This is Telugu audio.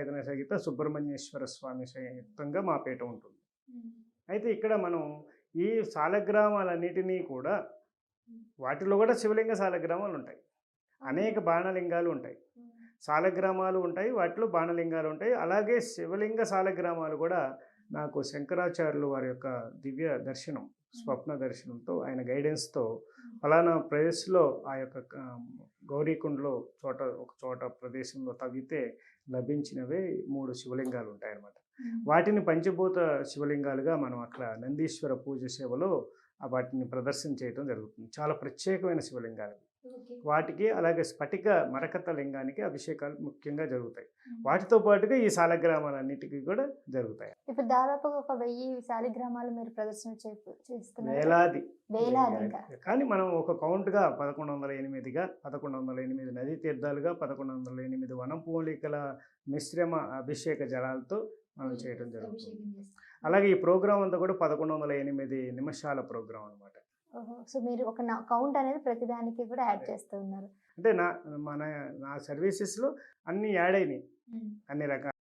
సాయుధన సహిత సుబ్రహ్మణ్యేశ్వర స్వామి సహితంగా మా పీఠం ఉంటుంది. అయితే ఇక్కడ మనం ఈ సాలగ్రామాలన్నిటినీ కూడా వాటిలో కూడా శివలింగ సాలగ్రామాలు ఉంటాయి. అనేక బాణలింగాలు ఉంటాయి. సాలగ్రామాలు ఉంటాయి, వాటిలో బాణలింగాలు ఉంటాయి. అలాగే శివలింగ సాలగ్రామాలు కూడా నాకు శంకరాచార్యులు వారి యొక్క దివ్య దర్శనం, స్వప్న దర్శనంతో ఆయన గైడెన్స్తో ఫలానా ప్లేస్లో ఆ యొక్క గౌరీకుండలో ఒక చోట ప్రదేశంలో తవ్వితే లభించినవే 3 శివలింగాలు ఉంటాయన్నమాట. వాటిని పంచభూత శివలింగాలుగా మనం అక్కడ నందీశ్వర పూజ సేవలో వాటిని ప్రదర్శన చేయడం జరుగుతుంది. చాలా ప్రత్యేకమైన శివలింగాలు వాటికి. అలాగే స్ఫటిక మరకత లింగానికి అభిషేకాలు ముఖ్యంగా జరుగుతాయి. వాటితో పాటుగా ఈ సాలగ్రామాలన్నిటికీ కూడా జరుగుతాయి. ఇప్పుడు దాదాపుగా ఒక 1000 శాలిగ్రామాలు మీరు ప్రదర్శన చేస్తున్నారు. వేలాది. కానీ మనం ఒక కౌంట్గా 1108గా 1108 నదీ తీర్థాలుగా 1108 వనపూలికల మిశ్రమ అభిషేక జలాలతో మనం చేయడం జరుగుతుంది. అలాగే ఈ ప్రోగ్రాం అంతా కూడా 1108 నిమిషాల ప్రోగ్రాం అనమాట. సో మీరు ఒక కౌంట్ అనేది ప్రతిదానికి కూడా యాడ్ చేస్తూ ఉన్నారు. అంటే నా సర్వీసెస్లో అన్ని యాడ్ అయినాయి, అన్ని రకాల